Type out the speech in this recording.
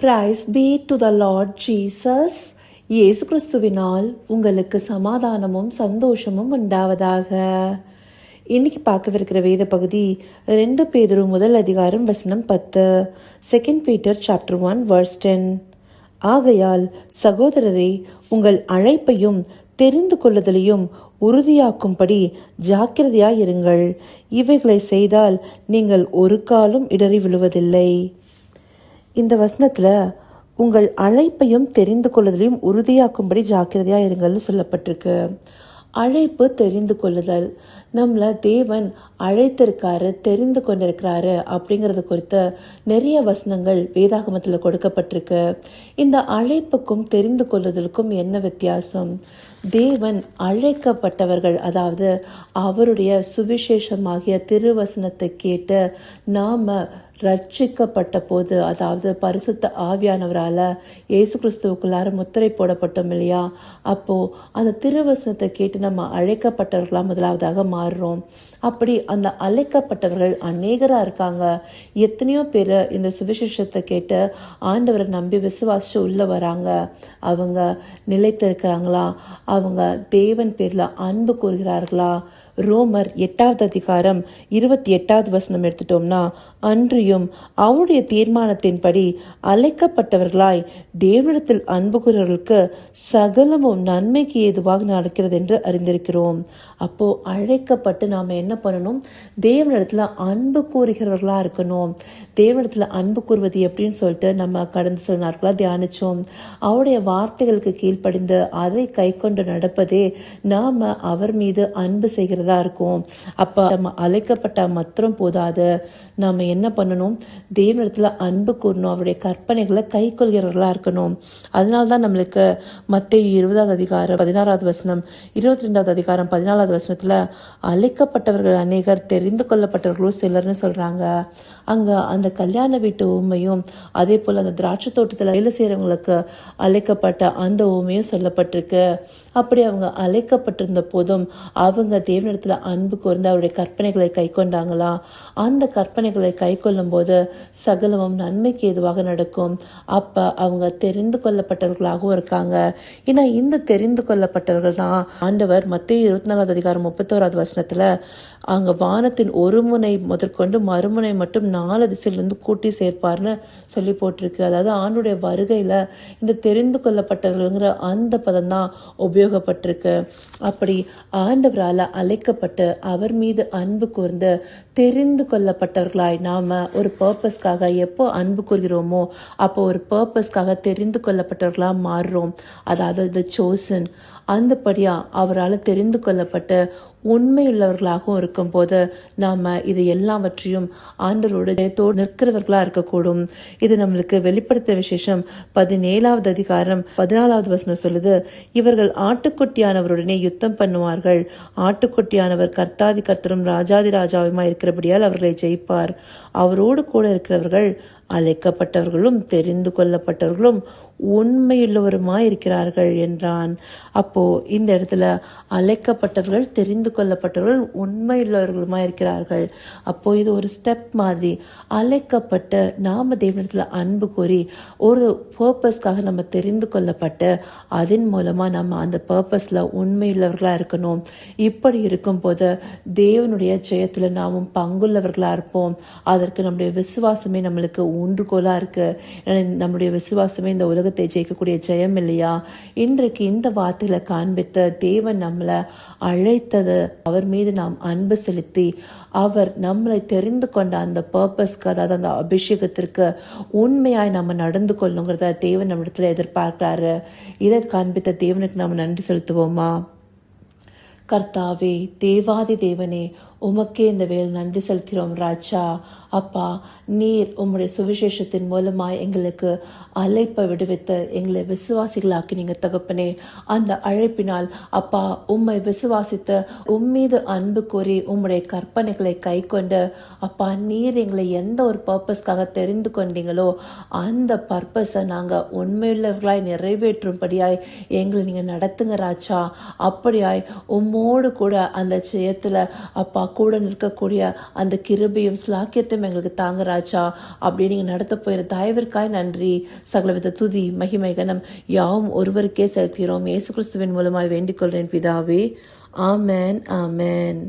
Praise be to the Lord Jesus. இயேசு கிறிஸ்துவினால் உங்களுக்கு சமாதானமும் சந்தோஷமும் உண்டாவதாக. இன்னைக்கு பார்க்கவிருக்கிற வேத பகுதி 2 பேதுரு முதல் அதிகாரம் வசனம் 10. 2 Peter chapter 1 verse 10. ஆகையால் சகோதரரே, உங்கள் அழைப்பையும் தெரிந்து கொள்ளுதலையும் உறுதியாக்கும்படி ஜாக்கிரதையாயிருங்கள். இவைகளை செய்தால் நீங்கள் ஒரு காலும் இடறி விழுவதில்லை. இந்த வசனத்துல உங்கள் அழைப்பையும் தெரிந்து கொள்ளுதலையும் உறுதியாக்கும்படி ஜாக்கிரதையா இருங்கள்னு சொல்லப்பட்டிருக்கு. அழைப்பு தெரிந்து கொள்ளுதல். நம்மளை தேவன் அழைத்திருக்காரு, தெரிந்து கொண்டிருக்கிறாரு அப்படிங்கிறது குறித்த நிறைய வசனங்கள் வேதாகமத்தில் கொடுக்கப்பட்டிருக்கு. இந்த அழைப்புக்கும் தெரிந்து கொள்ளுதலுக்கும் என்ன வித்தியாசம்? தேவன் அழைக்கப்பட்டவர்கள், அதாவது அவருடைய சுவிசேஷமாகிய திருவசனத்தை கேட்டு நாம ரட்சிக்கப்பட்ட போது, அதாவது பரிசுத்த ஆவியானவரால இயேசு கிறிஸ்துவுக்குள்ளார முத்திரை போடப்பட்டோம் இல்லையா, அப்போ அந்த திருவசனத்தை கேட்டு நம்ம அழைக்கப்பட்டவர்களா முதலாவதாக மாறுறோம். அப்படி அந்த அழைக்கப்பட்டவர்கள் அநேகரா இருக்காங்க. எத்தனையோ பேர் இந்த சுவிசேஷத்தை கேட்டு ஆண்டவரை நம்பி விசுவாசிச்சு உள்ள வராங்க. அவங்க நிலைத்து இருக்கிறாங்களா? அவங்க தேவன் பேர்ல அன்பு கூறுகிறார்களா? ரோமர் 8வது அதிகாரம் 28வது வசனம் எடுத்துட்டோம்னா, அன்றியும் அவருடைய தீர்மானத்தின்படி அழைக்கப்பட்டவர்களாய் தேவனிடத்தில் அன்பு கூறுவர்களுக்கு சகலமும் நன்மைக்கு ஏதுவாக நடக்கிறது என்று அறிந்திருக்கிறோம். அப்போ அழைக்கப்பட்டு நாம என்ன பண்ணணும்? தேவனிடத்துல அன்பு கூறுகிறவர்களா இருக்கணும். தேவனிடத்துல அன்பு கூறுவது எப்படின்னு சொல்லிட்டு நம்ம கடந்த சில நாட்களா தியானிச்சோம். அவருடைய வார்த்தைகளுக்கு கீழ்ப்படிந்து அதை கை கொண்டு நடப்பதே நாம அவர் மீது அன்பு செய்கிறதா இருக்கும். அப்ப நம்ம அழைக்கப்பட்ட மாத்திரம் போதாது, நாம என்ன பண்ணணும்? தேவனிடத்துல அன்பு கூறணும், அவருடைய கற்பனைகளை கை கொள்கிறவர்களா இருக்கணும். அதனால்தான் நம்மளுக்கு மத்தேயு 20வது அதிகாரம் 16வது வசனம், 22வது அதிகாரம் 14வது வசனத்துல அழைக்கப்பட்டவர்கள் அநேகர், தெரிந்து கொள்ளப்பட்டவர்களும் சிலர்னு சொல்றாங்க. அங்க அந்த கல்யாண வீட்டு ஊமையும், அதே போல அந்த திராட்சை தோட்டத்துல வேலை செய்யறவங்களுக்கு அழைக்கப்பட்ட அந்த ஊமையும் சொல்லப்பட்டிருக்கு. அப்படி அவங்க அழைக்கப்பட்டிருந்த போதும் அவங்க தேவனிடத்துல அன்பு கூர்ந்து அவருடைய கற்பனைகளை கை கொண்டாங்களா? அந்த கற்பனைகளை கை கொள்ளும் போது சகலமும் நன்மைக்கு ஏதுவாக நடக்கும். அப்ப அவங்க தெரிந்து கொள்ளப்பட்டவர்களாகவும் இருக்காங்க. ஏன்னா இந்த தெரிந்து கொள்ளப்பட்டவர்கள் தான் ஆண்டவர் மத்தேயு 24வது அதிகாரம் 31வது வசனத்துல அங்க வானத்தின் ஒரு முனை முதற்கொண்டு மறுமுனை மட்டும் 4 திசையிலிருந்து கூட்டி சேர்ப்பார்னு சொல்லி போட்டிருக்கு. அதாவது ஆண்டுடைய வருகையில இந்த தெரிந்து கொள்ளப்பட்டவர்கள்ங்கிற அந்த பதம் தான் உபயோகப்பட்டிருக்கு. அப்படி ஆண்டவரால அழைக்கப்பட்டு அவர் மீது அன்பு கூர்ந்து தெரிந்து கொள்ளப்பட்டவர்களாய் நாம ஒரு பர்பஸ்க்காக எப்போ அன்பு கூறுகிறோமோ அப்போ ஒரு பர்பஸ்க்காக தெரிந்து கொள்ளப்பட்டவர்களா மாறுறோம். அதாவது த சோசன். அந்தபடியா அவரால் தெரிந்து கொள்ளப்பட்டு உண்மையுள்ளவர்களாகவும் இருக்கும் போது நாம இது எல்லாவற்றையும் ஆண்டவரோடு ஜெயத்தோடு நிற்கிறவர்களா இருக்கக்கூடும். இது நம்மளுக்கு வெளிப்படுத்த விசேஷம் 17வது அதிகாரம் 14வது வசனம் சொல்லுது, இவர்கள் ஆட்டுக்குட்டியானவருடனே யுத்தம் பண்ணுவார்கள். ஆட்டுக்குட்டியானவர் கர்த்தாதி கர்த்தரும் ராஜாதி ராஜாவுமா இருக்கிறபடியால் அவர்களை ஜெயிப்பார். அவரோடு கூட இருக்கிறவர்கள் அழைக்கப்பட்டவர்களும் தெரிந்து கொள்ளப்பட்டவர்களும் உண்மையுள்ளவருமாய் இருக்கிறார்கள் என்றான். அப்போ இந்த இடத்துல அழைக்கப்பட்டவர்கள், தெரிந்து கொள்ளப்பட்டவர்கள் உண்மையுள்ளவர்களுமாய் இருக்கிறார்கள். அப்போ இது ஒரு ஸ்டெப் மாதிரி. அழைக்கப்பட்டு நாம தேவனிடத்துல அன்பு கூறி ஒரு பர்பஸ்க்காக நம்ம தெரிந்து கொள்ளப்பட்டு அதன் மூலமா நம்ம அந்த பர்பஸ்ல உண்மையுள்ளவர்களா இருக்கணும். இப்படி இருக்கும் போது தேவனுடைய ஜெயத்துல நாமும் பங்குள்ளவர்களா இருப்போம். அதற்கு நம்முடைய விசுவாசமே நம்மளுக்கு ஊன்றுகோலா இருக்கு. நம்முடைய விசுவாசமே இந்த உலகத்தை ஜெயிக்கக்கூடிய ஜெயம் இல்லையா? இன்றைக்கு இந்த வார்த்தைகளை காண்பித்த தேவன் நம்மளை அழைத்தது, அவர் மீது நாம் அன்பு செலுத்தி அவர் நம்மளை தெரிந்து கொண்ட அந்த பர்பஸ்க்கு, அதாவது அந்த அபிஷேகத்திற்கு உண்மையாய் நம்ம நடந்து கொள்ளுங்கிறத தேவன் நம்ம இடத்துல எதிர்பார்க்கிறாரு. இதை காண்பித்த தேவனுக்கு நாம் நன்றி செலுத்துவோமா? கர்த்தாவே, தேவாதி தேவனே, உமக்கே இந்த வேலை நன்றி செலுத்துகிறோம் ராஜா. அப்பா, நீர் உம்முடைய சுவிசேஷத்தின் மூலமாய் எங்களுக்கு அழைப்பை விடுவித்து எங்களை விசுவாசிகளாக்கி நீங்க தகப்பனே. அந்த அழைப்பினால் அப்பா உம்மை விசுவாசித்து உம்மீது அன்பு கூறி உம்முடைய கற்பனைகளை கை கொண்டு அப்பா நீர் எங்களை எந்த ஒரு பர்பஸ்க்காக தெரிந்து கொண்டீங்களோ அந்த பர்பஸை நாங்கள் உண்மையுள்ளவர்களாய் நிறைவேற்றும்படியாய் எங்களை நீங்கள் நடத்துங்க ராஜா. அப்படியாய் உம்மோடு கூட அந்த ஜெயத்தில் அப்பா கூட நிற்கக்கூடிய அந்த கிருபையும் ஸ்லாக்கியத்தையும் எங்களுக்கு தாங்க ராஜா. அப்படி நீங்கள் நடத்த போயிற தயவிற்காய் நன்றி. சகலவித துதி மகிமை கனம் யாவும் ஒருவருக்கே செலுத்துகிறோம். இயேசு கிறிஸ்துவின் மூலமாய் வேண்டிக் கொள்கிறேன் பிதாவே. ஆமென், ஆமென்.